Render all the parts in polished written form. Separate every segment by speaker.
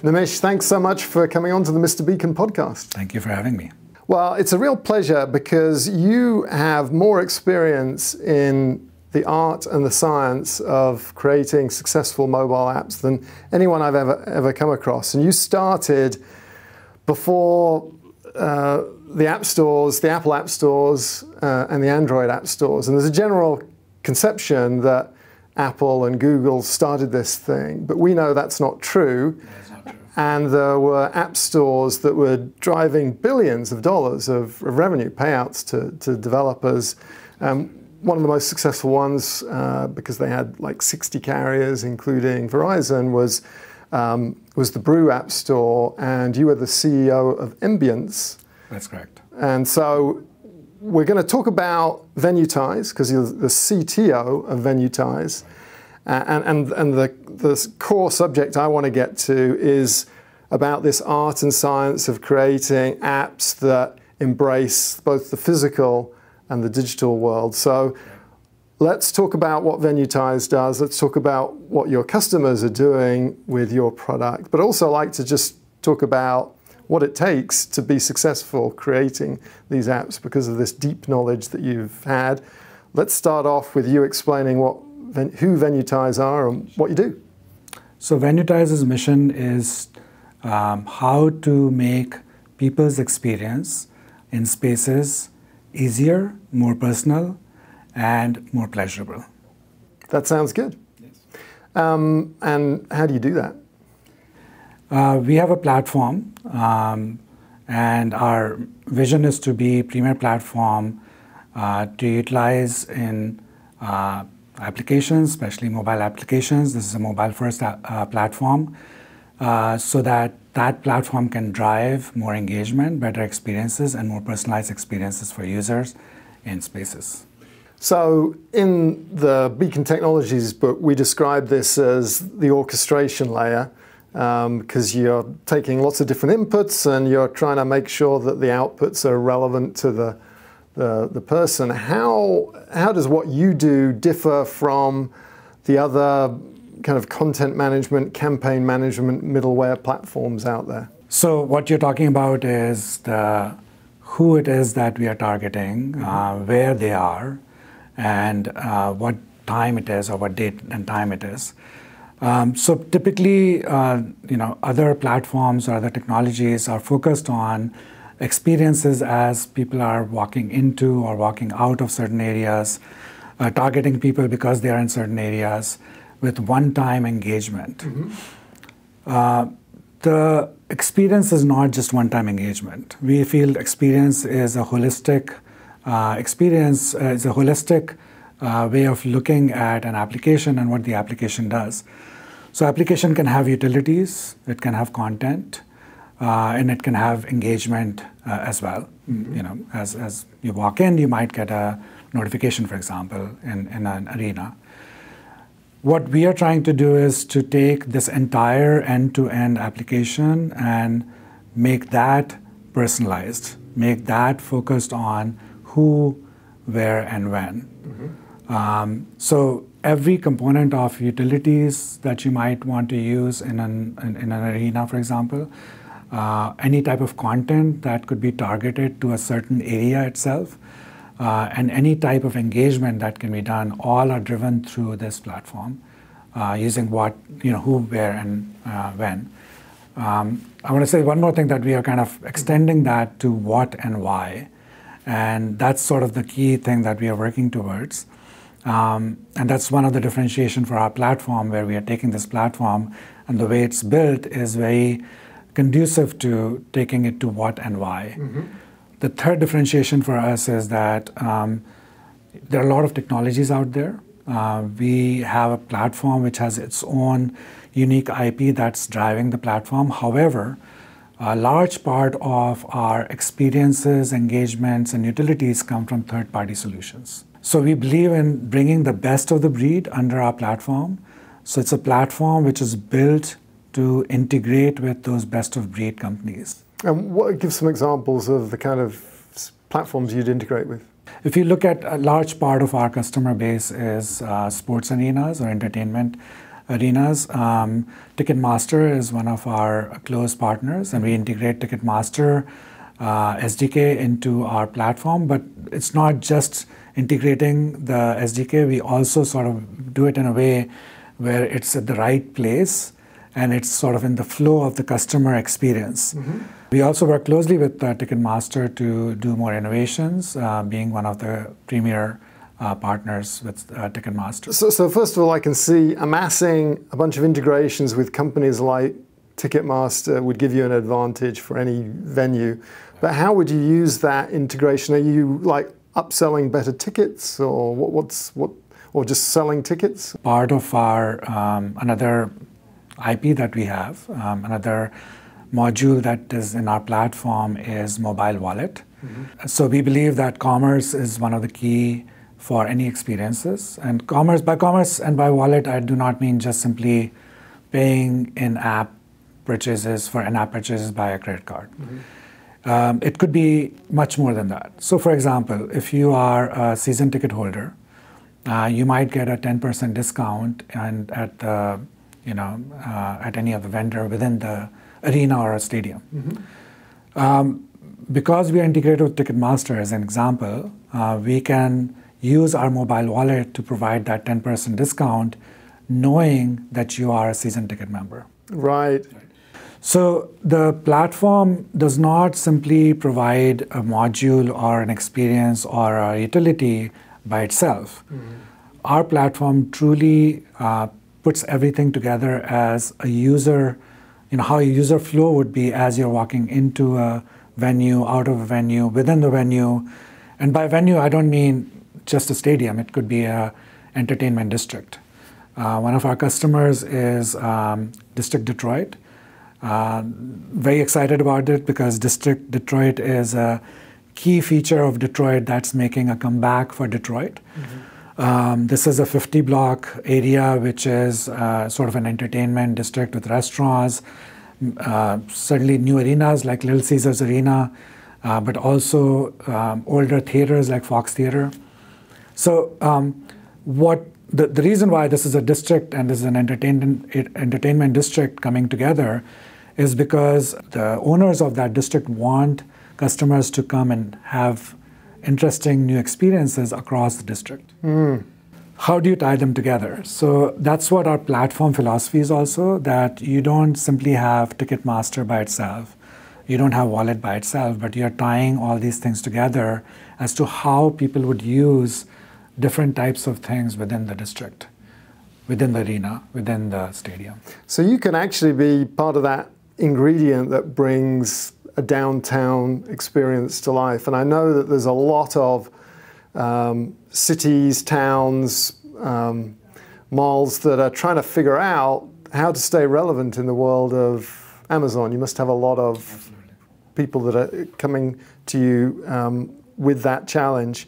Speaker 1: Nimish, thanks so much for coming on to the Mr. Beacon podcast.
Speaker 2: Thank you for having me.
Speaker 1: Well, it's a real pleasure because you have more experience in the art and the science of creating successful mobile apps than anyone I've ever come across. And you started before the app stores, the Apple app stores, and the Android app stores. And there's a general conception that Apple and Google started this thing, but we know that's not true. And there were app stores that were driving billions of dollars of revenue payouts to developers. One of the most successful ones, because they had like 60 carriers, including Verizon, was the Brew App Store, and you were the CEO of Ambience.
Speaker 2: That's correct.
Speaker 1: And so we're going to talk about Venuetize, because you're the CTO of Venuetize. And the core subject I want to get to is about this art and science of creating apps that embrace both the physical and the digital world. So let's talk about what Venuetize does. Let's talk about what your customers are doing with your product, but also like to just talk about what it takes to be successful creating these apps because of this deep knowledge that you've had. Let's start off with you explaining who Venuetize are and what you do.
Speaker 2: So Venuetize's mission is how to make people's experience in spaces easier, more personal, and more pleasurable.
Speaker 1: That sounds good. Yes. And how do you do that?
Speaker 2: We have a platform, and our vision is to be a premier platform to utilize in applications, especially mobile applications. This is a mobile-first platform, so that platform can drive more engagement, better experiences, and more personalized experiences for users in spaces.
Speaker 1: So in the Beacon Technologies book, we describe this as the orchestration layer, because you're taking lots of different inputs and you're trying to make sure that the outputs are relevant to the person. How does what you do differ from the other kind of content management, campaign management, middleware platforms out there?
Speaker 2: So what you're talking about is who it is that we are targeting, where they are, and what time it is, or what date and time it is. So typically, other platforms or other technologies are focused on experiences as people are walking into or walking out of certain areas, targeting people because they are in certain areas with one-time engagement. Mm-hmm. The experience is not just one-time engagement. We feel experience is a holistic way of looking at an application and what the application does. So application can have utilities, it can have content, and it can have engagement as well. Mm-hmm. As you walk in, you might get a notification, for example, in an arena. What we are trying to do is to take this entire end-to-end application and make that personalized, make that focused on who, where, and when. Mm-hmm. So every component of utilities that you might want to use in an arena, for example, any type of content that could be targeted to a certain area itself, and any type of engagement that can be done, all are driven through this platform, using who, where, and when. I want to say one more thing, that we are kind of extending that to what and why, and that's sort of the key thing that we are working towards. And that's one of the differentiation for our platform, where we are taking this platform, and the way it's built is very conducive to taking it to what and why. Mm-hmm. The third differentiation for us is that there are a lot of technologies out there. We have a platform which has its own unique IP that's driving the platform. However, a large part of our experiences, engagements, and utilities come from third-party solutions. So we believe in bringing the best of the breed under our platform, So it's a platform which is built to integrate with those best-of-breed companies.
Speaker 1: And give some examples of the kind of platforms you'd integrate with.
Speaker 2: If you look at a large part of our customer base is sports arenas or entertainment arenas. Ticketmaster is one of our close partners, and we integrate Ticketmaster SDK into our platform. But it's not just integrating the SDK. We also sort of do it in a way where it's at the right place and it's sort of in the flow of the customer experience. Mm-hmm. We also work closely with Ticketmaster to do more innovations, being one of the premier partners with Ticketmaster.
Speaker 1: So first of all, I can see amassing a bunch of integrations with companies like Ticketmaster would give you an advantage for any venue. But how would you use that integration? Are you like upselling better tickets, or or just selling tickets?
Speaker 2: Part of our another IP that we have, another module that is in our platform is mobile wallet. Mm-hmm. So we believe that commerce is one of the key for any experiences. And by commerce and by wallet, I do not mean just simply paying in-app purchases for in-app purchases by a credit card. Mm-hmm. It could be much more than that. So for example, if you are a season ticket holder, you might get a 10% discount and at the at any of the vendor within the arena or a stadium. Mm-hmm. Because we are integrated with Ticketmaster, as an example, we can use our mobile wallet to provide that 10% discount, knowing that you are a season ticket member.
Speaker 1: Right.
Speaker 2: So the platform does not simply provide a module or an experience or a utility by itself. Mm-hmm. Our platform truly puts everything together as a user, how a user flow would be as you're walking into a venue, out of a venue, within the venue. And by venue, I don't mean just a stadium. It could be a entertainment district. One of our customers is District Detroit. Very excited about it because District Detroit is a key feature of Detroit that's making a comeback for Detroit. Mm-hmm. This is a 50-block area, which is sort of an entertainment district with restaurants, certainly new arenas like Little Caesars Arena, but also older theaters like Fox Theater. So the reason why this is a district and this is an entertainment district coming together is because the owners of that district want customers to come and have interesting new experiences across the district. Mm. How do you tie them together? So that's what our platform philosophy is also, that you don't simply have Ticketmaster by itself, you don't have wallet by itself, but you're tying all these things together as to how people would use different types of things within the district, within the arena, within the stadium.
Speaker 1: So you can actually be part of that ingredient that brings a downtown experience to life. And I know that there's a lot of cities, towns, malls that are trying to figure out how to stay relevant in the world of Amazon. You must have a lot of Absolutely. People that are coming to you with that challenge.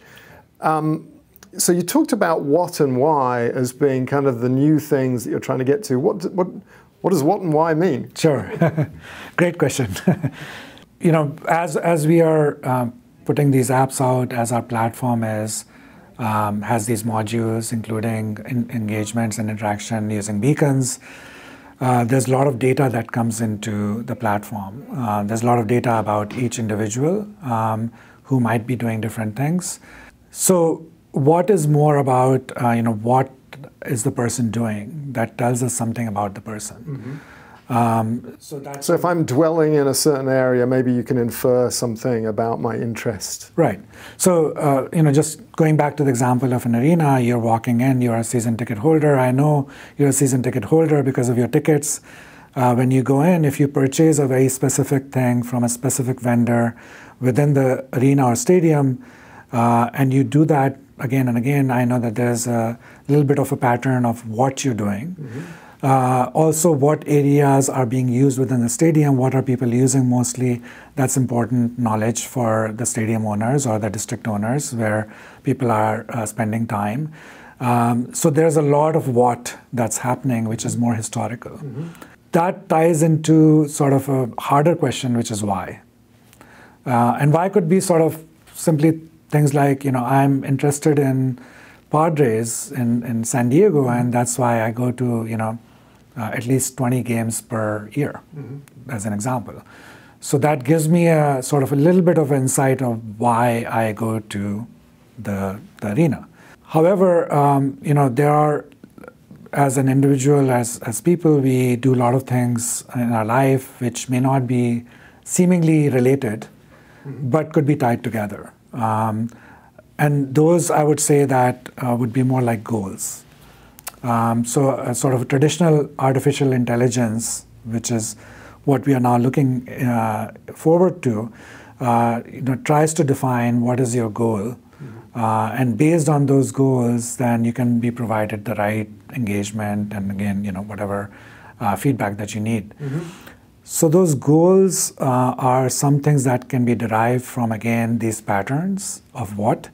Speaker 1: So you talked about what and why as being kind of the new things that you're trying to get to. What does what and why mean?
Speaker 2: Sure, great question. As we are putting these apps out, as our platform has these modules, including engagements and interaction using beacons, there's a lot of data that comes into the platform. There's a lot of data about each individual who might be doing different things. So what is more about, what is the person doing that tells us something about the person? Mm-hmm.
Speaker 1: So if I'm dwelling in a certain area, maybe you can infer something about my interest.
Speaker 2: Right. So, just going back to the example of an arena, you're walking in, you're a season ticket holder. I know you're a season ticket holder because of your tickets. When you go in, if you purchase a very specific thing from a specific vendor within the arena or stadium, and you do that again and again, I know that there's a little bit of a pattern of what you're doing. Mm-hmm. Also, what areas are being used within the stadium, what are people using mostly, that's important knowledge for the stadium owners or the district owners where people are spending time. So there's a lot of what that's happening, which is more historical. That ties into sort of a harder question, which is why. And why could be sort of simply things like, I'm interested in Padres in San Diego, and that's why I go to, at least 20 games per year, as an example. So that gives me a sort of a little bit of insight of why I go to the arena. However, there are, as an individual, as people, we do a lot of things in our life which may not be seemingly related, but could be tied together. And those, I would say, that would be more like goals. So sort of a traditional artificial intelligence, which is what we are now looking forward to, tries to define what is your goal. And based on those goals, then you can be provided the right engagement and, again, whatever feedback that you need. So those goals are some things that can be derived from, again, these patterns of what.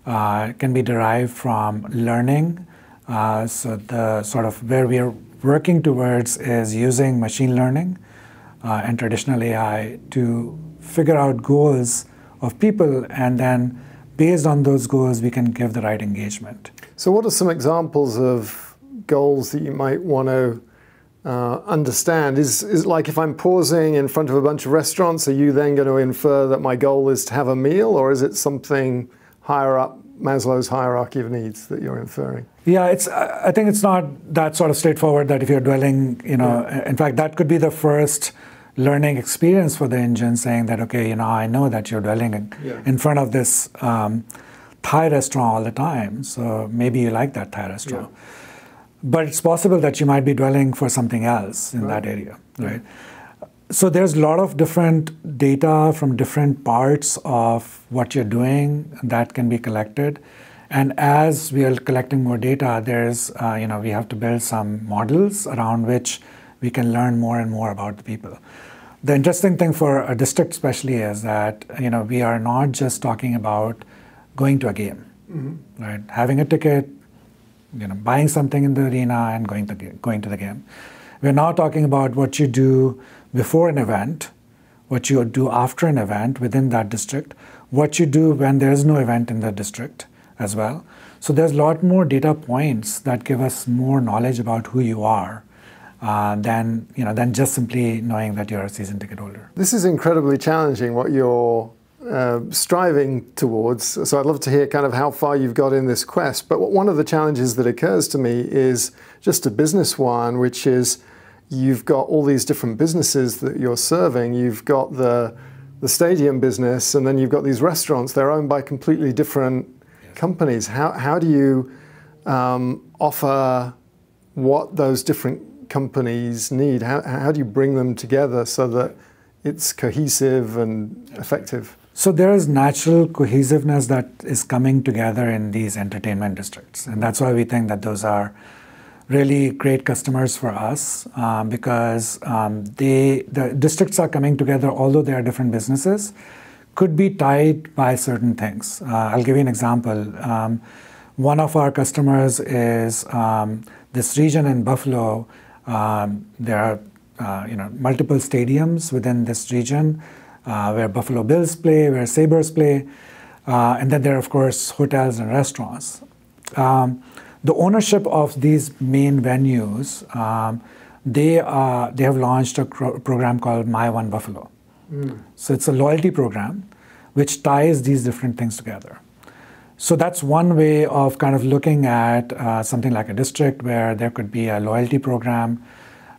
Speaker 2: Can be derived from learning. So the sort of where we are working towards is using machine learning and traditional AI to figure out goals of people, and then based on those goals, we can give the right engagement.
Speaker 1: So what are some examples of goals that you might want to understand? Is like if I'm pausing in front of a bunch of restaurants, are you then going to infer that my goal is to have a meal, or is it something higher up, Maslow's hierarchy of needs, that you're inferring?
Speaker 2: Yeah, I think it's not that sort of straightforward that if you're dwelling, in fact, that could be the first learning experience for the engine, saying that, okay, I know that you're dwelling in front of this Thai restaurant all the time, so maybe you like that Thai restaurant. Yeah. But it's possible that you might be dwelling for something else in that area, right? So there's a lot of different data from different parts of what you're doing that can be collected. And as we are collecting more data, there's, we have to build some models around which we can learn more and more about the people. The interesting thing for a district especially is that, we are not just talking about going to a game, right? Having a ticket, buying something in the arena and going to the game. We're now talking about what you do before an event, what you do after an event within that district, what you do when there is no event in the district as well. So there's a lot more data points that give us more knowledge about who you are than just simply knowing that you're a season ticket holder.
Speaker 1: This is incredibly challenging, what you're striving towards. So I'd love to hear kind of how far you've got in this quest. But one of the challenges that occurs to me is just a business one, which is you've got all these different businesses that you're serving. You've got the stadium business, and then you've got these restaurants. They're owned by completely different companies. How do you offer what those different companies need? How do you bring them together so that it's cohesive and effective?
Speaker 2: So there is natural cohesiveness that is coming together in these entertainment districts. And that's why we think that those are really great customers for us, because the districts are coming together, although they are different businesses, could be tied by certain things. I'll give you an example. One of our customers is this region in Buffalo. There are multiple stadiums within this region where Buffalo Bills play, where Sabres play, and then there are, of course, hotels and restaurants. The ownership of these main venues, they have launched a program called My One Buffalo. So it's a loyalty program which ties these different things together. So that's one way of kind of looking at something like a district where there could be a loyalty program,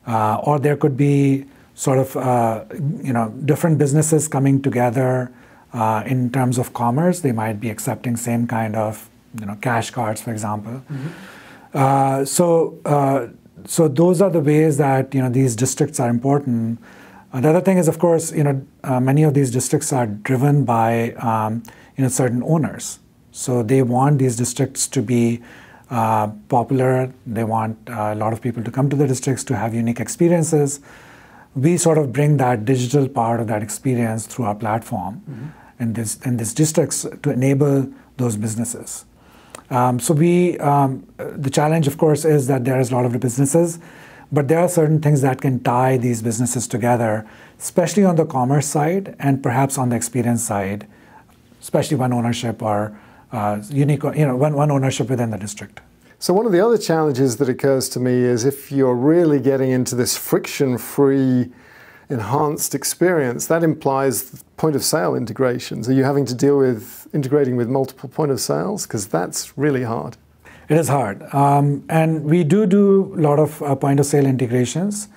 Speaker 2: or there could be sort of different businesses coming together in terms of commerce. They might be accepting same kind of cash cards, for example. So those are the ways that these districts are important. The other thing is, of course, many of these districts are driven by certain owners. So they want these districts to be popular. They want a lot of people to come to the districts to have unique experiences. We sort of bring that digital part of that experience through our platform in these districts to enable those businesses. The challenge, of course, is that there is a lot of businesses, but there are certain things that can tie these businesses together, especially on the commerce side and perhaps on the experience side, especially one ownership or one ownership within the district.
Speaker 1: So one of the other challenges that occurs to me is if you're really getting into this friction-free, enhanced experience, that implies point-of-sale integrations. Are you having to deal with integrating with multiple point of sales? Because that's really hard.
Speaker 2: It is hard. And we do a lot of point-of-sale integrations.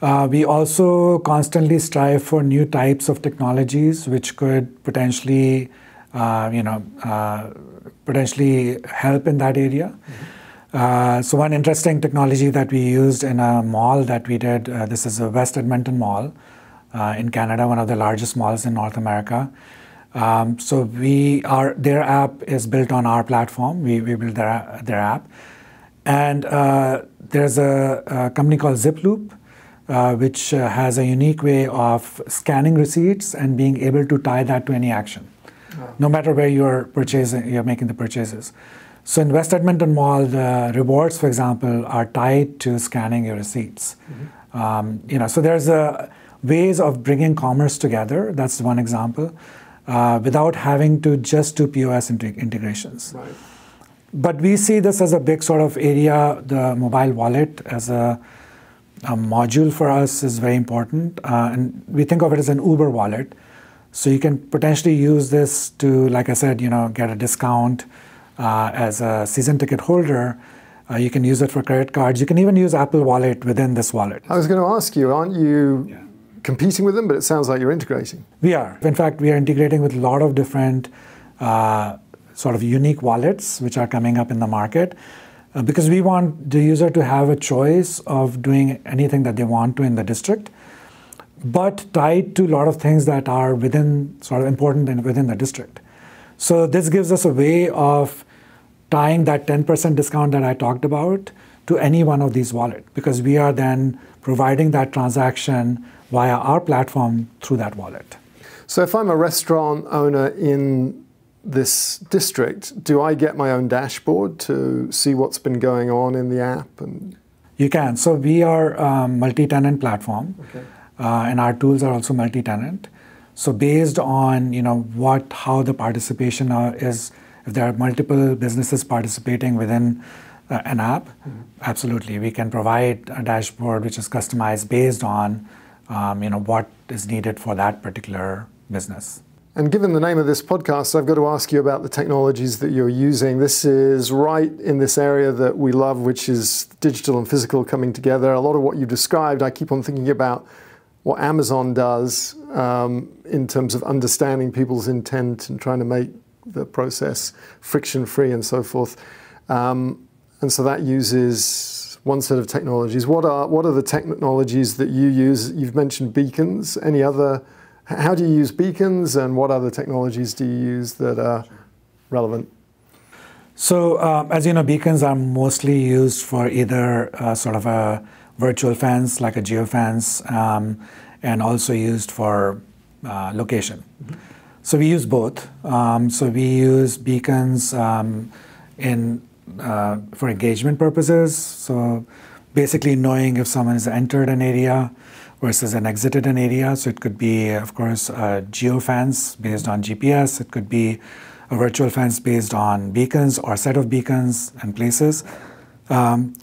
Speaker 2: We also constantly strive for new types of technologies which could potentially help in that area. So one interesting technology that we used in a mall that we did, this is a West Edmonton Mall in Canada, one of the largest malls in North America. So their app is built on our platform. We built their app. And there's a company called Ziploop, which has a unique way of scanning receipts and being able to tie that to any action. No matter where you're making the purchases. So in West Edmonton Mall, the rewards, for example, are tied to scanning your receipts. So there's ways of bringing commerce together. That's one example, without having to just do POS integrations.
Speaker 1: Right.
Speaker 2: But we see this as a big sort of area. The mobile wallet as a module for us is very important, and we think of it as an Uber wallet. So you can potentially use this to, like I said, get a discount as a season ticket holder. You can use it for credit cards. You can even use Apple Wallet within this wallet.
Speaker 1: I was going to ask you, aren't you competing with them? But it sounds like you're integrating.
Speaker 2: We are. In fact, we are integrating with a lot of different sort of unique wallets which are coming up in the market because we want the user to have a choice of doing anything that they want to in the district, but tied to a lot of things that are sort of important within the district. So this gives us a way of tying that 10% discount that I talked about to any one of these wallets, because we are then providing that transaction via our platform through that wallet.
Speaker 1: So if I'm a restaurant owner in this district, do I get my own dashboard to see what's been going on in the app?
Speaker 2: You can. So we are a multi-tenant platform.
Speaker 1: Okay.
Speaker 2: And our tools are also multi-tenant. So based on how the participation is, if there are multiple businesses participating within an app, absolutely, we can provide a dashboard which is customized based on what is needed for that particular business.
Speaker 1: And given the name of this podcast, I've got to ask you about the technologies that you're using. This is right in this area that we love, which is digital and physical coming together. A lot of what you described, I keep on thinking about what Amazon does in terms of understanding people's intent and trying to make the process friction-free and so forth. And so that uses one set of technologies. What are the technologies that you use? You've mentioned beacons. Any other? How do you use beacons, and what other technologies do you use that are relevant?
Speaker 2: So as you know, beacons are mostly used for either sort of a virtual fence, like a geofence, and also used for location. So we use both. So we use beacons for engagement purposes. So basically knowing if someone has entered an area versus an exited an area. So it could be, of course, a geofence based on GPS. It could be a virtual fence based on beacons or a set of beacons and places. And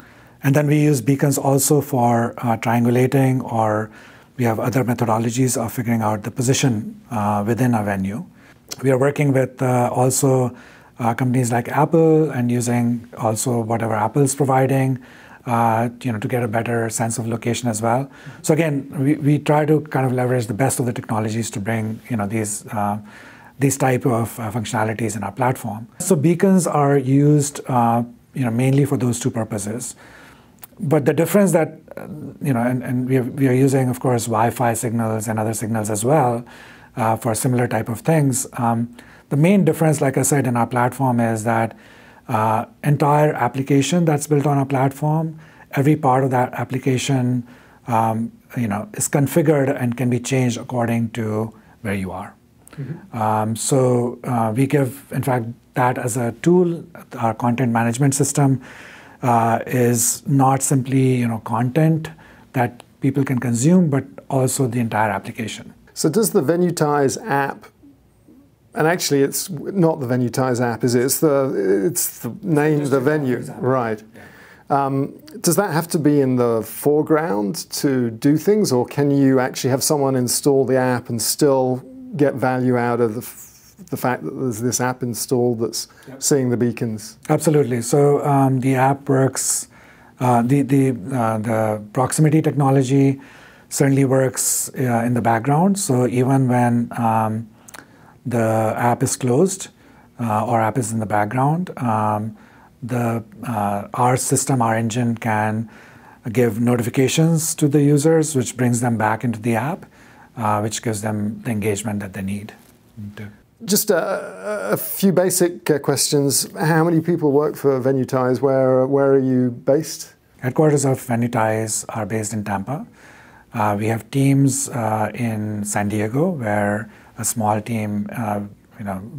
Speaker 2: then we use beacons also for triangulating, or we have other methodologies of figuring out the position within a venue. We are working with also companies like Apple and using also whatever Apple is providing to get a better sense of location as well. So again, we try to kind of leverage the best of the technologies to bring these type of functionalities in our platform. So beacons are used mainly for those two purposes. But the difference that, and we are using, of course, Wi-Fi signals and other signals as well for similar type of things. The main difference, like I said, in our platform is that entire application that's built on our platform, every part of that application, is configured and can be changed according to where you are. So we give, in fact, that as a tool. Our content management system is not simply content that people can consume, but also the entire application.
Speaker 1: So does the Venuetize app, and actually it's not the Venuetize app, is it? It's the name, the venue, right? Yeah. Does that have to be in the foreground to do things, or can you actually have someone install the app and still get value out of the fact that there's this app installed that's seeing the beacons?
Speaker 2: Absolutely. So the app works. The proximity technology certainly works in the background. So even when the app is closed or app is in the background, our system, our engine can give notifications to the users, which brings them back into the app, which gives them the engagement that they need.
Speaker 1: Just a few basic questions. How many people work for Venuetize? Where are you based?
Speaker 2: Headquarters of Venuetize are based in Tampa. We have teams in San Diego, where a small team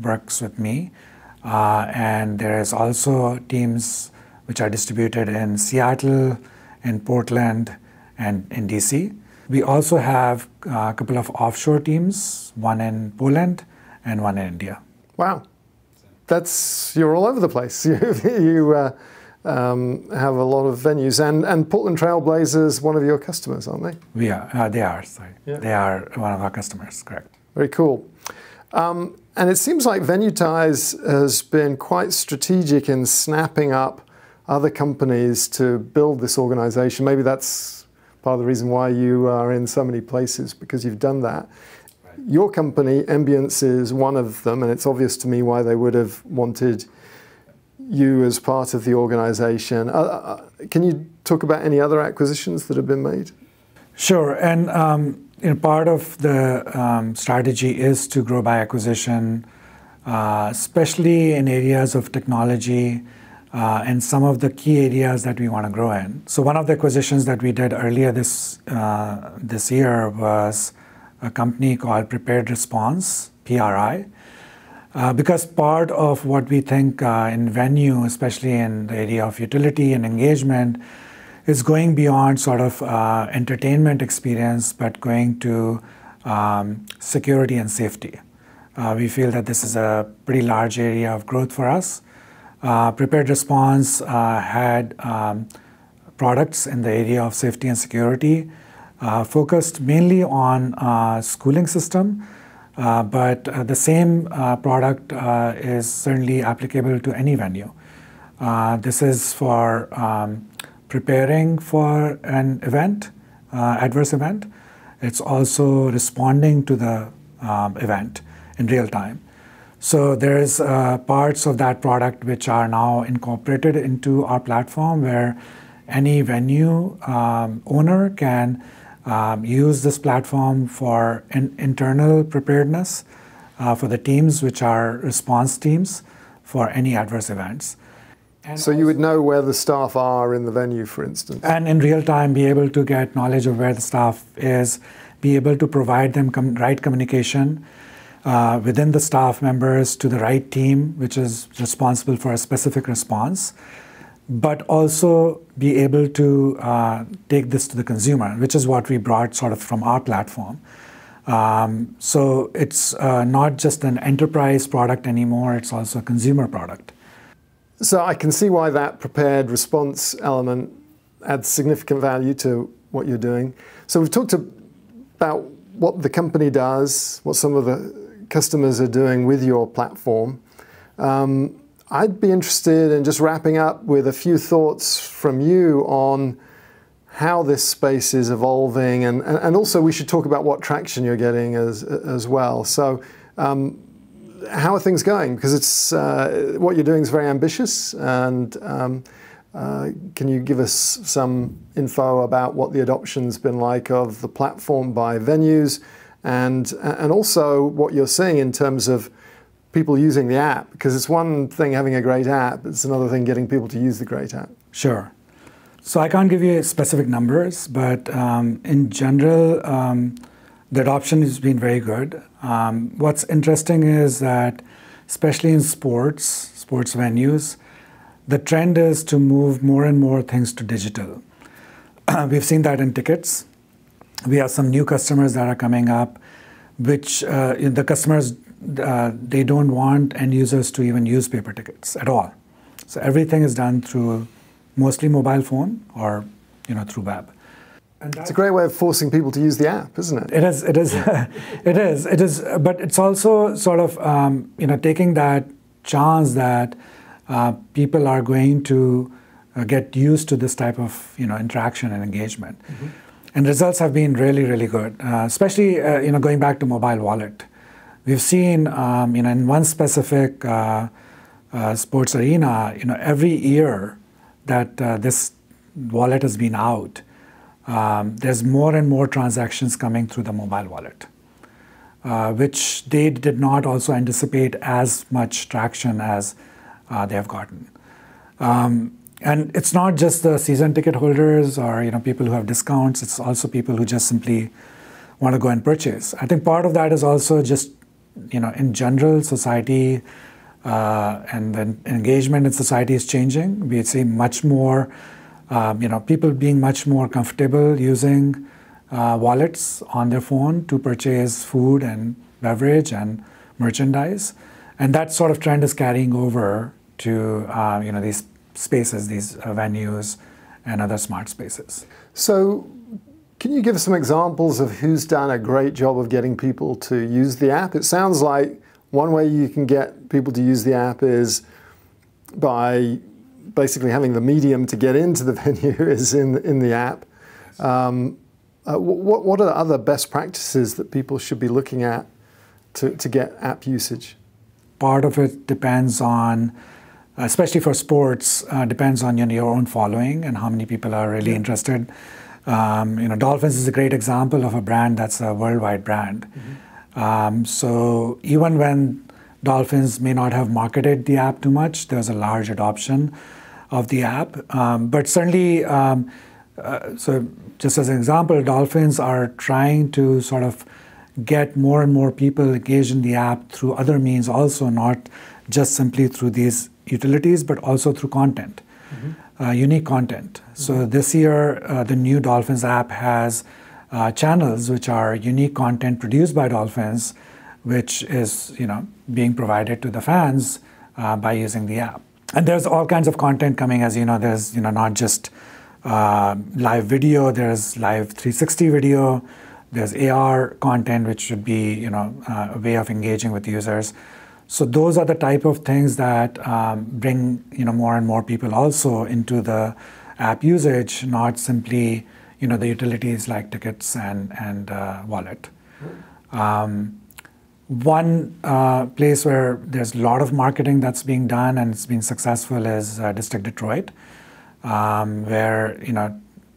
Speaker 2: works with me. And there is also teams which are distributed in Seattle, in Portland, and in DC. We also have a couple of offshore teams, one in Poland and one in India.
Speaker 1: Wow. You're all over the place. You have a lot of venues. And Portland Trailblazers, one of your customers, aren't they?
Speaker 2: They are, sorry. Yeah. They are one of our customers, correct.
Speaker 1: Very cool. And it seems like Venuetize has been quite strategic in snapping up other companies to build this organization. Maybe that's part of the reason why you are in so many places, because you've done that. Your company, Ambience, is one of them, and it's obvious to me why they would have wanted you as part of the organization. Can you talk about any other acquisitions that have been made?
Speaker 2: Sure, and part of the strategy is to grow by acquisition, especially in areas of technology and some of the key areas that we want to grow in. So one of the acquisitions that we did earlier this year was a company called Prepared Response, PRI, because part of what we think in Venue, especially in the area of utility and engagement, is going beyond sort of entertainment experience, but going to security and safety. We feel that this is a pretty large area of growth for us. Prepared Response had products in the area of safety and security, focused mainly on schooling system, but the same product is certainly applicable to any venue. This is for preparing for an event, adverse event. It's also responding to the event in real time. So there's parts of that product which are now incorporated into our platform, where any venue owner can use this platform for internal preparedness for the teams, which are response teams for any adverse events.
Speaker 1: And so you would know where the staff are in the venue, for instance?
Speaker 2: And in real time, be able to get knowledge of where the staff is, be able to provide them right communication within the staff members to the right team, which is responsible for a specific response, but also be able to take this to the consumer, which is what we brought sort of from our platform. So it's not just an enterprise product anymore, it's also a consumer product.
Speaker 1: So I can see why that prepared response element adds significant value to what you're doing. So we've talked about what the company does, what some of the customers are doing with your platform. I'd be interested in just wrapping up with a few thoughts from you on how this space is evolving, and also we should talk about what traction you're getting as well. So how are things going? Because it's what you're doing is very ambitious, and can you give us some info about what the adoption's been like of the platform by venues, and also what you're seeing in terms of people using the app? Because it's one thing having a great app, it's another thing getting people to use the great app.
Speaker 2: Sure. So I can't give you specific numbers, but in general, the adoption has been very good. What's interesting is that especially in sports venues, the trend is to move more and more things to digital. We've seen that in tickets. We have some new customers that are coming up, which the customers, they don't want end users to even use paper tickets at all. So everything is done through mostly mobile phone or through web.
Speaker 1: And it's a great way of forcing people to use the app, isn't it?
Speaker 2: It is. It is. But it's also sort of taking that chance that people are going to get used to this type of interaction and engagement. Mm-hmm. And results have been really, really good, especially going back to mobile wallet. We've seen in one specific sports arena, every year that this wallet has been out, there's more and more transactions coming through the mobile wallet, which they did not also anticipate as much traction as they have gotten. And it's not just the season ticket holders or people who have discounts. It's also people who just simply want to go and purchase. I think part of that is also just in general, society and the engagement in society is changing. We see much more, people being much more comfortable using wallets on their phone to purchase food and beverage and merchandise. And that sort of trend is carrying over to these spaces, these venues and other smart spaces.
Speaker 1: So can you give us some examples of who's done a great job of getting people to use the app? It sounds like one way you can get people to use the app is by basically having the medium to get into the venue is in the app. What are the other best practices that people should be looking at to get app usage?
Speaker 2: Part of it depends on, especially for sports, depends on your own following and how many people are really interested. Dolphins is a great example of a brand that's a worldwide brand. Mm-hmm. So even when Dolphins may not have marketed the app too much, there's a large adoption of the app. But certainly, so just as an example, Dolphins are trying to sort of get more and more people engaged in the app through other means also, not just simply through these utilities, but also through content, mm-hmm.
Speaker 1: Unique content.
Speaker 2: Mm-hmm. So this year, the new Dolphins app has channels which are unique content produced by Dolphins, which is being provided to the fans by using the app. And there's all kinds of content coming, as there's not just live video, there's live 360 video, there's AR content, which should be a way of engaging with users. So those are the type of things that bring more and more people also into the app usage, not simply the utilities like tickets and wallet. One place where there's a lot of marketing that's being done and it's been successful is District Detroit, where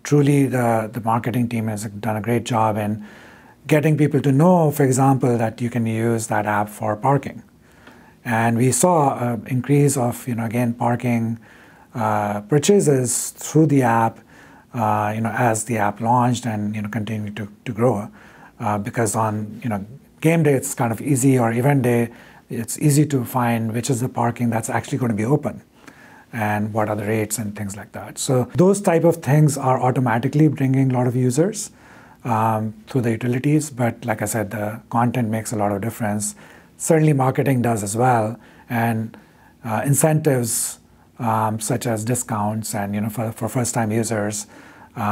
Speaker 2: truly the marketing team has done a great job in getting people to know, for example, that you can use that app for parking. And we saw an increase of, again, parking purchases through the app, as the app launched and, continued to grow. Because on, game day, it's kind of easy, or event day, it's easy to find which is the parking that's actually going to be open and what are the rates and things like that. So those type of things are automatically bringing a lot of users through the utilities. But like I said, the content makes a lot of difference. Certainly marketing does as well, and incentives such as discounts and for first-time users,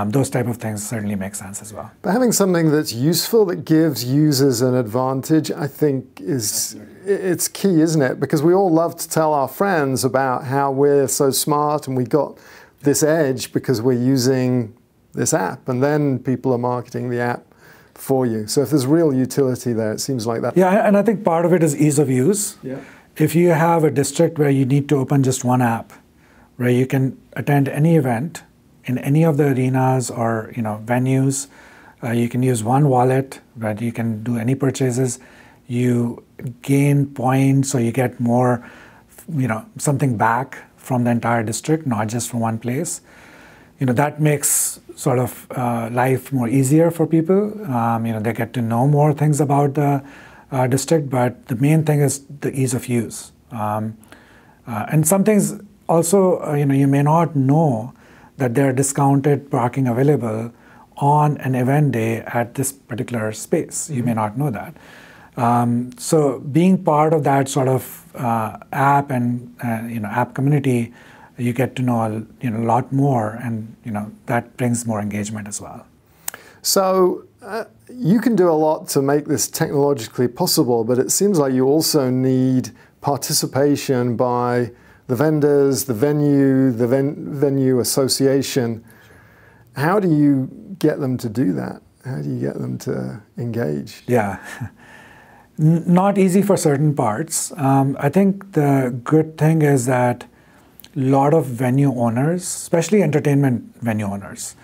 Speaker 2: those type of things certainly make sense as well.
Speaker 1: But having something that's useful, that gives users an advantage, I think it's key, isn't it? Because we all love to tell our friends about how we're so smart and we got this edge because we're using this app, and then people are marketing the app for you. So if there's real utility there, it seems like that.
Speaker 2: Yeah, and I think part of it is ease of use.
Speaker 1: Yeah.
Speaker 2: If you have a district where you need to open just one app, where you can attend any event in any of the arenas or venues, you can use one wallet where you can do any purchases. You gain points, or you get more, something back from the entire district, not just from one place. That makes sort of life more easier for people. They get to know more things about the district, but the main thing is the ease of use. And some things also, you may not know that there are discounted parking available on an event day at this particular space. You may not know that. So being part of that sort of app and app community, you get to know a lot more, and that brings more engagement as well.
Speaker 1: So you can do a lot to make this technologically possible, but it seems like you also need participation by the vendors, the venue association. How do you get them to do that? How do you get them to engage?
Speaker 2: Yeah, not easy for certain parts. I think the good thing is that a lot of venue owners, especially entertainment venue owners,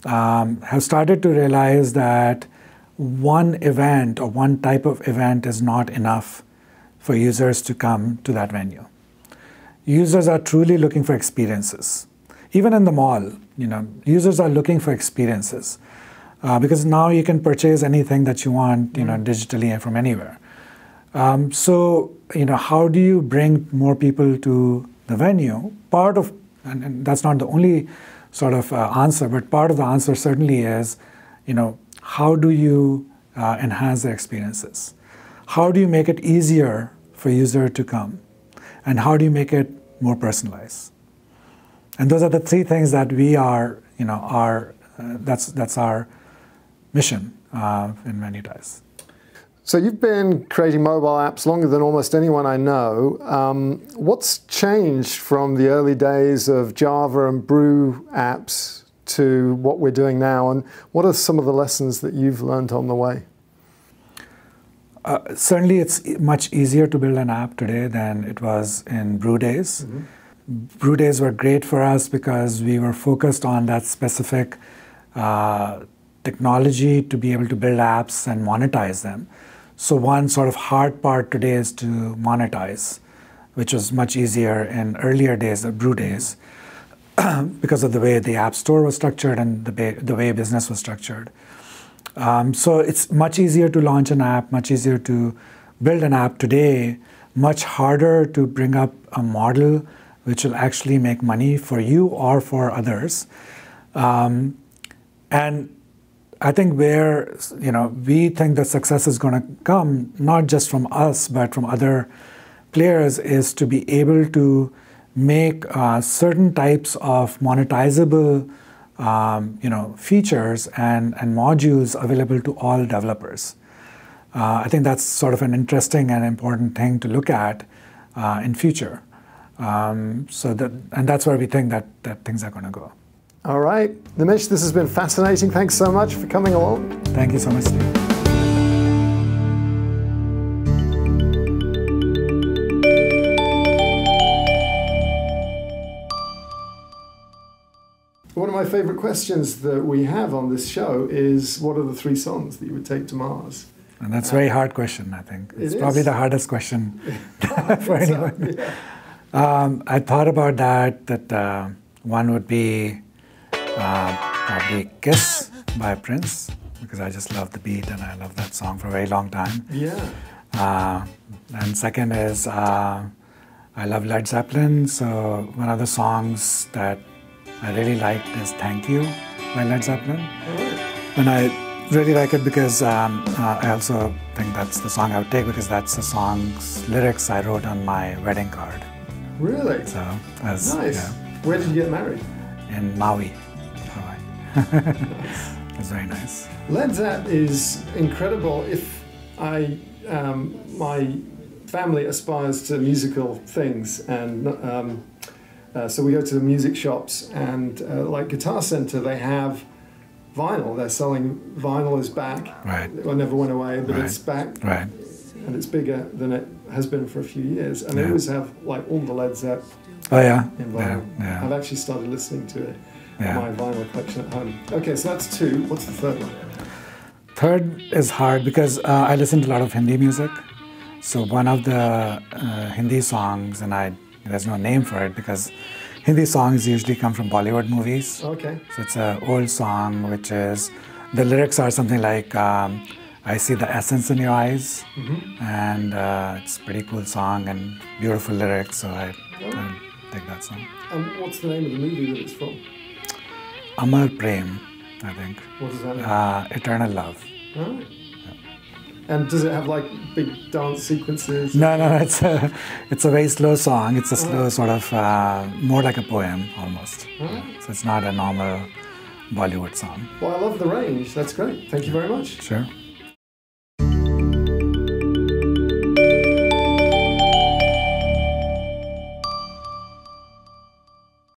Speaker 2: have started to realize that one event or one type of event is not enough for users to come to that venue. Users are truly looking for experiences. Even in the mall, users are looking for experiences because now you can purchase anything that you want, digitally and from anywhere. So, how do you bring more people to the venue? Part of, and that's not the only sort of answer, but part of the answer certainly is, how do you enhance their experiences? How do you make it easier for user to come? And how do you make it more personalized? And those are the three things that we are, that's our mission in Venuetize.
Speaker 1: So you've been creating mobile apps longer than almost anyone I know. What's changed from the early days of Java and Brew apps to what we're doing now? And what are some of the lessons that you've learned on the way?
Speaker 2: Certainly, it's much easier to build an app today than it was in Brew days. Mm-hmm. Brew days were great for us because we were focused on that specific technology to be able to build apps and monetize them. So one sort of hard part today is to monetize, which was much easier in earlier days, the Brew days, because of the way the App Store was structured and the way business was structured. So it's much easier to launch an app, much easier to build an app today, much harder to bring up a model which will actually make money for you or for others. And I think where we think the success is going to come, not just from us, but from other players, is to be able to make certain types of monetizable features and modules available to all developers. I think that's sort of an interesting and important thing to look at in future. And that's where we think that things are going to go.
Speaker 1: All right. Nimish, this has been fascinating. Thanks so much for coming along.
Speaker 2: Thank you so much, Steve.
Speaker 1: One of my favorite questions that we have on this show is, what are the 3 songs that you would take to Mars?
Speaker 2: And that's a very hard question, I think. It's probably the hardest question for anyone. Yeah. I thought about that one would be probably Kiss by Prince, because I just love the beat and I love that song for a very long time.
Speaker 1: Yeah.
Speaker 2: And second is I love Led Zeppelin, so one of the songs that I really liked is Thank You by Led Zeppelin. And I really like it because I also think that's the song I would take, because that's the song's lyrics I wrote on my wedding card.
Speaker 1: Really?
Speaker 2: So,
Speaker 1: nice.
Speaker 2: Yeah.
Speaker 1: Where did you get married?
Speaker 2: In Maui, Hawaii.
Speaker 1: Nice.
Speaker 2: It was very nice.
Speaker 1: Led Zepp is incredible. If my family aspires to musical things, and so we go to the music shops, and like Guitar Center, they have vinyl. They're selling vinyl is back.
Speaker 2: Right.
Speaker 1: It never went away, but it's back.
Speaker 2: Right.
Speaker 1: And it's bigger than it has been for a few years. And they always have like all the Led Zepp in vinyl.
Speaker 2: Yeah.
Speaker 1: I've actually started listening to it in
Speaker 2: Yeah.
Speaker 1: my vinyl collection at home. Okay, so that's 2. What's the third one?
Speaker 2: Third is hard because I listen to a lot of Hindi music. So one of the Hindi songs, and there's no name for it because Hindi songs usually come from Bollywood movies.
Speaker 1: Okay.
Speaker 2: So it's an old song, which is, the lyrics are something like, I see the essence in your eyes, and it's a pretty cool song and beautiful lyrics, so I like that song.
Speaker 1: And what's the name of the movie that it's from?
Speaker 2: Amar Prem, I think.
Speaker 1: What does that mean?
Speaker 2: Eternal Love.
Speaker 1: All right. And does it have like big dance sequences?
Speaker 2: No, it's a very slow song. It's a slow sort of, more like a poem almost. So it's not a normal Bollywood song.
Speaker 1: Well, I love the range. That's great. Thank you very much.
Speaker 2: Sure.